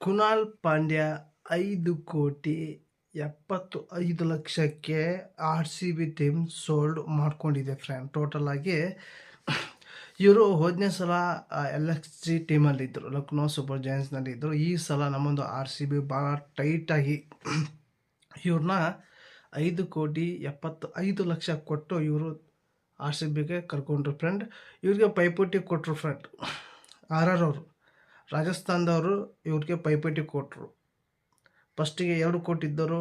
ಕುನಾಲ್ ಪಾಂಡ್ಯ 5,75,00,000ಕ್ಕೆ RCB team sold ಮಾಡ್ಕೊಂಡಿದೆ friend. Total ಆಗಿ ಇವರು ಹೋದನೇ ಸಲ LXG ಟೀಮಲ್ಲಿದ್ದರು, ಲಕ್ನೋ ಸೂಪರ್ ಜಾಯಿಂಟ್ಸ್ನಲ್ಲಿ ಇದ್ದರು. ಈ ಸಲ ನಮ್ಮೊಂದು RCB ಭಾಳ ಟೈಟಾಗಿ ಇವ್ರನ್ನ 5,75,00,000 ಕೊಟ್ಟು ಇವರು RCBಗೆ ಕರ್ಕೊಂಡ್ರು ಫ್ರೆಂಡ್. ಇವ್ರಿಗೆ ಪೈಪೋಟಿ ಕೊಟ್ಟರು ಫ್ರೆಂಡ್. RR ಅವರು ರಾಜಸ್ಥಾನದವರು ಇವ್ರಿಗೆ ಪೈಪೋಟಿ ಕೊಟ್ಟರು. ಫಸ್ಟಿಗೆ 2 ಕೊಟ್ಟಿದ್ದರು,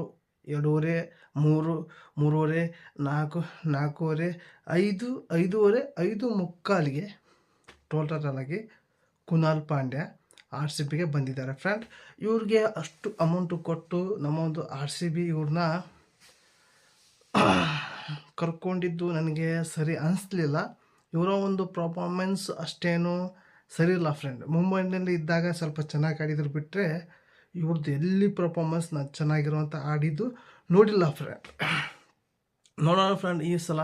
2.5, 3, 3.5, 4, 4.5, 5, 5.5, 5.75ಗೆ ಟೋಟಲಾಗಿ ಕುನಾಲ್ ಪಾಂಡ್ಯ RCBಗೆ ಬಂದಿದ್ದಾರೆ ಫ್ರೆಂಡ್. ಇವ್ರಿಗೆ ಅಷ್ಟು ಅಮೌಂಟು ಕೊಟ್ಟು ನಮ್ಮ ಒಂದು RCB ಇವ್ರನ್ನ ಕರ್ಕೊಂಡಿದ್ದು ನನಗೆ ಸರಿ ಅನಿಸ್ಲಿಲ್ಲ. ಇವರ ಒಂದು ಪರ್ಫಾರ್ಮೆನ್ಸ್ ಅಷ್ಟೇನು ಸರಿ ಇಲ್ಲ ಫ್ರೆಂಡ್. ಮುಂಬೈನಲ್ಲಿ ಇದ್ದಾಗ ಸ್ವಲ್ಪ ಚೆನ್ನಾಗಿ ಆಡಿದ್ರು ಬಿಟ್ಟರೆ ಇವ್ರದ್ದು ಎಲ್ಲಿ ಪರ್ಫಾರ್ಮೆನ್ಸ್ ನಾನು ಚೆನ್ನಾಗಿರುವಂಥ ಆಡಿದ್ದು ನೋಡಿಲ್ಲ ಫ್ರೆಂಡ್. ನೋಡೋಣ ಫ್ರೆಂಡ್, ಈ ಸಲ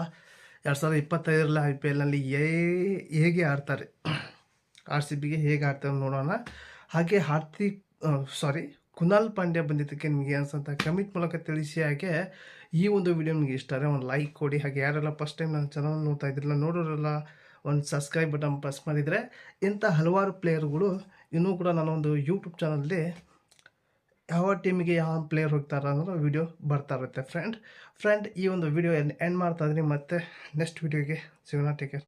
2025ರಲ್ಲಿ IPLನಲ್ಲಿ ಹೇಗೆ ಆಡ್ತಾರೆ, RCBಗೆ ಹೇಗೆ ಆಡ್ತಾರೆ ನೋಡೋಣ. ಹಾಗೆ ಕುನಾಲ್ ಪಾಂಡ್ಯ ಬಂದಿದ್ದಕ್ಕೆ ನಿಮಗೆ ಅನ್ಸಂತ ಕಮೆಂಟ್ ಮೂಲಕ ತಿಳಿಸಿ. ಹಾಗೆ ಈ ಒಂದು ವಿಡಿಯೋ ನಿಮಗೆ ಇಷ್ಟ ಆದರೆ ಒಂದು ಲೈಕ್ ಕೊಡಿ. ಹಾಗೆ ಯಾರೆಲ್ಲ ಫಸ್ಟ್ ಟೈಮ್ ನನ್ನ ಚಾನಲ್ ನೋಡ್ತಾ ಇದ್ದಿರಲ್ಲ, ನೋಡೋರೆಲ್ಲ ಒಂದು ಸಬ್ಸ್ಕ್ರೈಬ್ ಬಟನ್ ಪ್ರೆಸ್ ಮಾಡಿದರೆ ಇಂಥ ಹಲವಾರು ಪ್ಲೇಯರ್ಗಳು ಇನ್ನೂ ಕೂಡ ನನ್ನ ಒಂದು ಯೂಟ್ಯೂಬ್ ಚಾನಲಲ್ಲಿ ಯಾವ ಟೀಮಿಗೆ ಯಾವ ಪ್ಲೇಯರ್ ಹೋಗ್ತಾರೆ ಅನ್ನೋ ವಿಡಿಯೋ ಬರ್ತಾ ಇರುತ್ತೆ ಫ್ರೆಂಡ್. ಈ ಒಂದು ವಿಡಿಯೋ ಎಂಡ್ ಮಾಡ್ತಾ ಇದ್ದೀನಿ. ಮತ್ತೆ ನೆಕ್ಸ್ಟ್ ವಿಡಿಯೋಗೆ ಸಿಗೋಣ. Take care.